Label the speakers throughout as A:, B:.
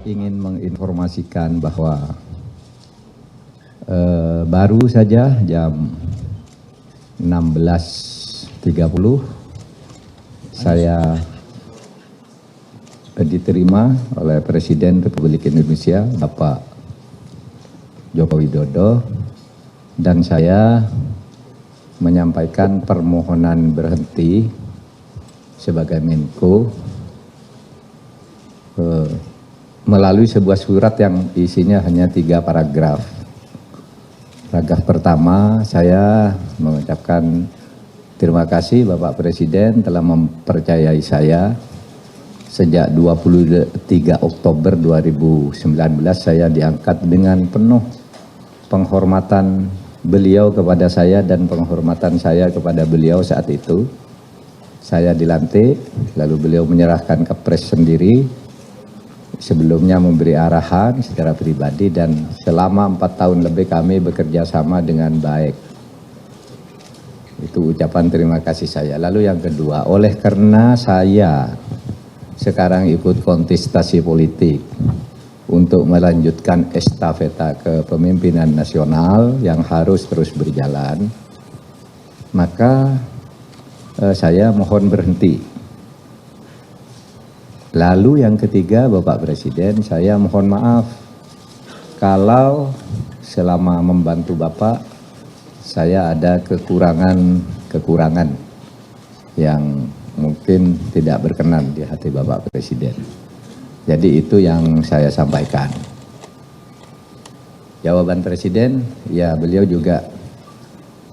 A: ingin menginformasikan bahwa baru saja jam 16.30 saya diterima oleh Presiden Republik Indonesia Bapak Joko Widodo, dan saya menyampaikan permohonan berhenti sebagai Menko melalui sebuah surat yang isinya hanya 3 paragraf. Paragraf pertama, saya mengucapkan terima kasih Bapak Presiden telah mempercayai saya. Sejak 23 Oktober 2019 saya diangkat dengan penuh penghormatan beliau kepada saya dan penghormatan saya kepada beliau saat itu. Saya dilantik, lalu beliau menyerahkan kepres sendiri. Sebelumnya memberi arahan secara pribadi, dan selama 4 tahun lebih kami bekerja sama dengan baik. Itu ucapan terima kasih saya. Lalu yang kedua, oleh karena saya sekarang ikut kontestasi politik untuk melanjutkan estafeta kepemimpinan nasional yang harus terus berjalan, maka saya mohon berhenti. Lalu yang ketiga, Bapak Presiden, saya mohon maaf kalau selama membantu Bapak saya ada kekurangan yang mungkin tidak berkenan di hati Bapak Presiden. Jadi itu yang saya sampaikan. Jawaban Presiden, ya beliau juga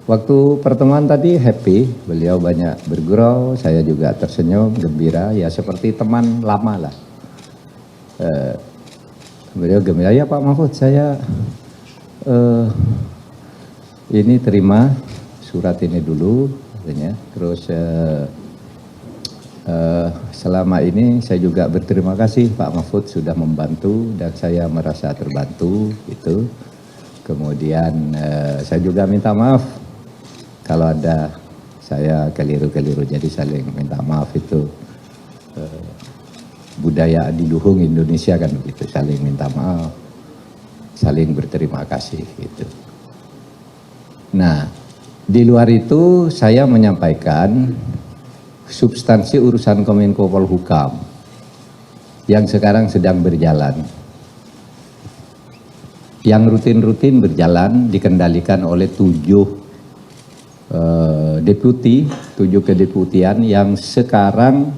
A: waktu pertemuan tadi happy, beliau banyak bergurau, saya juga tersenyum, gembira, ya seperti teman lama lah. Beliau gembira, ya Pak Mahfud, saya ini terima surat ini dulu, katanya. Terus selama ini saya juga berterima kasih Pak Mahfud sudah membantu dan saya merasa terbantu itu. Kemudian saya juga minta maaf kalau ada saya keliru-keliru, jadi saling minta maaf itu budaya adiluhung Indonesia kan begitu, saling minta maaf, saling berterima kasih gitu. Nah, di luar itu saya menyampaikan substansi urusan Kemenko Polhukam yang sekarang sedang berjalan, yang rutin-rutin berjalan, dikendalikan oleh 7 deputi, 7 kedeputian yang sekarang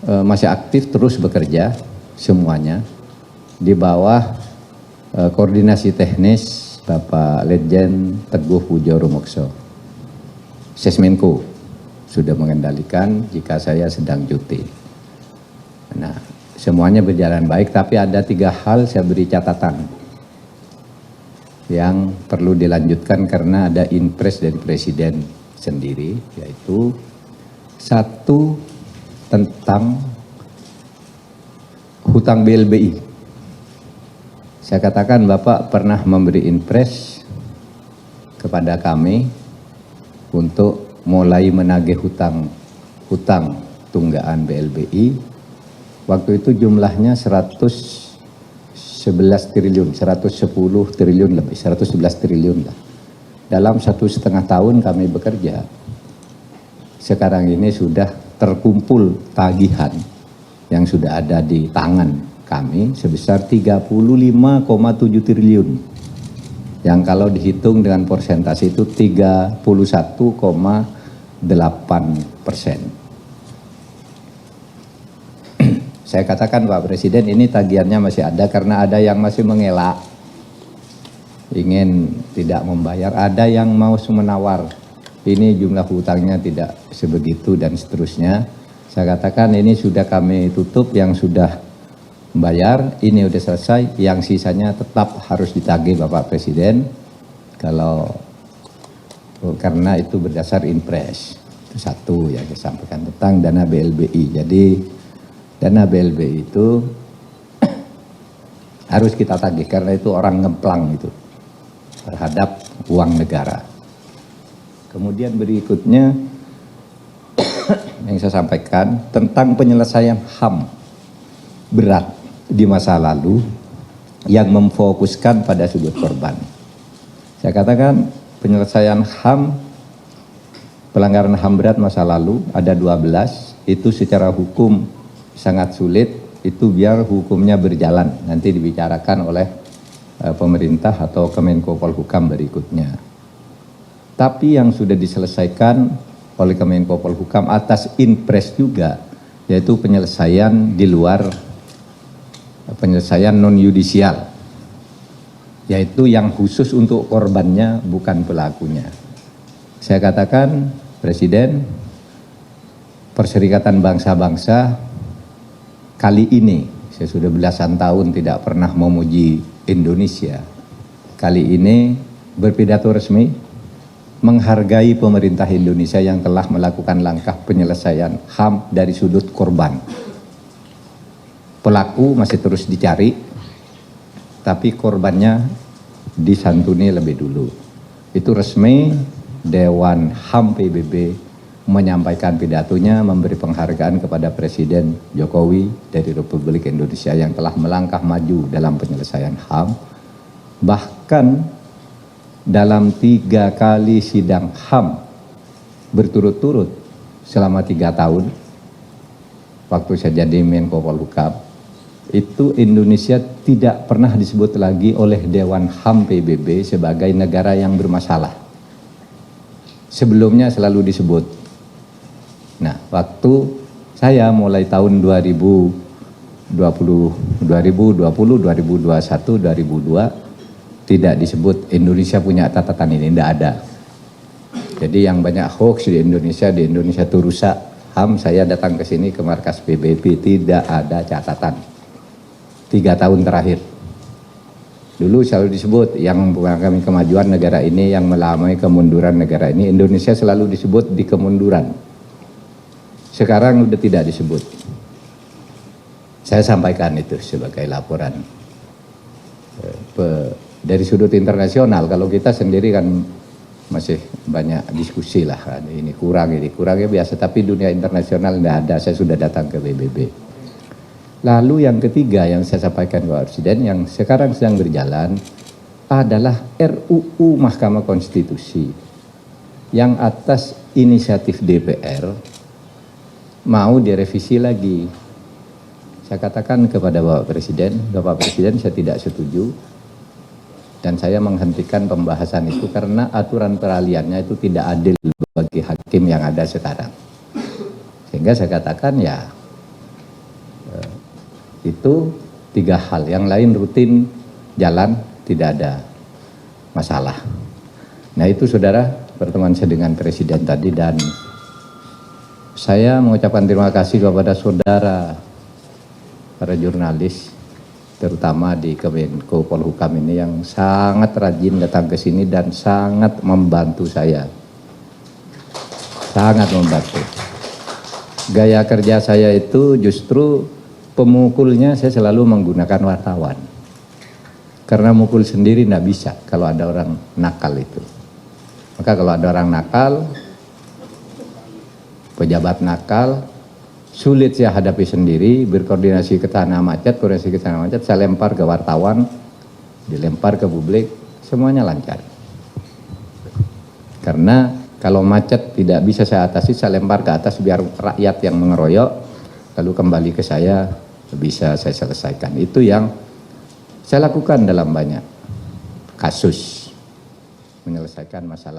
A: masih aktif terus bekerja semuanya di bawah koordinasi teknis Bapak Letjen Teguh Pujo Rumokso. Sesmenko sudah mengendalikan jika saya sedang cuti. Nah, semuanya berjalan baik, tapi ada 3 hal saya beri catatan yang perlu dilanjutkan karena ada impres dari Presiden sendiri, yaitu 1 tentang hutang BLBI. Saya katakan Bapak pernah memberi impres kepada kami untuk mulai menagih hutang tunggaan BLBI. Waktu itu jumlahnya 111 triliun, 110 triliun lebih, 111 triliun lah. Dalam 1,5 tahun kami bekerja, sekarang ini sudah terkumpul tagihan yang sudah ada di tangan kami sebesar 35,7 triliun. Yang kalau dihitung dengan persentase itu 31,8%. Saya katakan Pak Presiden, ini tagihannya masih ada karena ada yang masih mengelak, ingin tidak membayar, ada yang mau menawar, ini jumlah hutangnya tidak sebegitu dan seterusnya. Saya katakan ini sudah kami tutup, yang sudah membayar ini udah selesai, yang sisanya tetap harus ditagih Bapak Presiden karena itu berdasar impres. Itu 1 yang saya sampaikan tentang dana BLBI. Jadi dana BLBI itu harus kita tagih karena itu orang ngemplang itu terhadap uang negara. Kemudian berikutnya yang saya sampaikan tentang penyelesaian HAM berat di masa lalu yang memfokuskan pada sudut korban. Saya katakan penyelesaian HAM, pelanggaran HAM berat masa lalu ada 12, itu secara hukum sangat sulit, itu biar hukumnya berjalan, nanti dibicarakan oleh pemerintah atau Kemenko Polhukam berikutnya. Tapi yang sudah diselesaikan oleh Kemenko Polhukam atas inpres juga, yaitu penyelesaian di luar, penyelesaian non-yudisial, yaitu yang khusus untuk korbannya bukan pelakunya. Saya katakan, Presiden, Perserikatan Bangsa-Bangsa kali ini, saya sudah belasan tahun tidak pernah memuji Indonesia, kali ini berpidato resmi menghargai pemerintah Indonesia yang telah melakukan langkah penyelesaian HAM dari sudut korban. Pelaku masih terus dicari, tapi korbannya disantuni lebih dulu. Itu resmi Dewan HAM PBB menyampaikan pidatonya, memberi penghargaan kepada Presiden Jokowi dari Republik Indonesia yang telah melangkah maju dalam penyelesaian HAM. Bahkan dalam 3 kali sidang HAM berturut-turut selama 3 tahun, waktu saya jadi Menko Polhukam, itu Indonesia tidak pernah disebut lagi oleh Dewan HAM PBB sebagai negara yang bermasalah. Sebelumnya selalu disebut. Nah, waktu saya mulai tahun 2020, 2021, 2002, tidak disebut Indonesia punya catatan ini, tidak ada. Jadi yang banyak hoax di Indonesia itu rusak HAM, saya datang ke sini ke markas PBB, tidak ada catatan. 3 tahun terakhir. Dulu selalu disebut yang mengalami kemajuan negara ini, yang melamai kemunduran negara ini, Indonesia selalu disebut di kemunduran. Sekarang sudah tidak disebut. Saya sampaikan itu sebagai laporan dari sudut internasional. Kalau kita sendiri kan masih banyak diskusi lah, ini kurangnya biasa, tapi dunia internasional tidak ada. Saya sudah datang ke PBB. Lalu yang ketiga yang saya sampaikan ke Presiden yang sekarang sedang berjalan adalah RUU Mahkamah Konstitusi yang atas inisiatif DPR mau direvisi lagi. Saya katakan kepada Bapak Presiden saya tidak setuju dan saya menghentikan pembahasan itu karena aturan peralihannya itu tidak adil bagi hakim yang ada sekarang. Sehingga saya katakan ya itu 3 hal, yang lain rutin jalan, tidak ada masalah. Nah itu saudara, pertemuan saya dengan Presiden tadi, dan saya mengucapkan terima kasih kepada saudara para jurnalis, terutama di Kemenko Polhukam ini yang sangat rajin datang ke sini dan sangat membantu saya. Sangat membantu. Gaya kerja saya itu justru pemukulnya saya selalu menggunakan wartawan. Karena mukul sendiri tidak bisa kalau ada orang nakal itu. Maka kalau ada orang nakal, pejabat nakal, sulit saya hadapi sendiri, berkoordinasi ke tanah macet, saya lempar ke wartawan, dilempar ke publik, semuanya lancar. Karena kalau macet tidak bisa saya atasi, saya lempar ke atas biar rakyat yang mengeroyok, lalu kembali ke saya, bisa saya selesaikan. Itu yang saya lakukan dalam banyak kasus menyelesaikan masalah.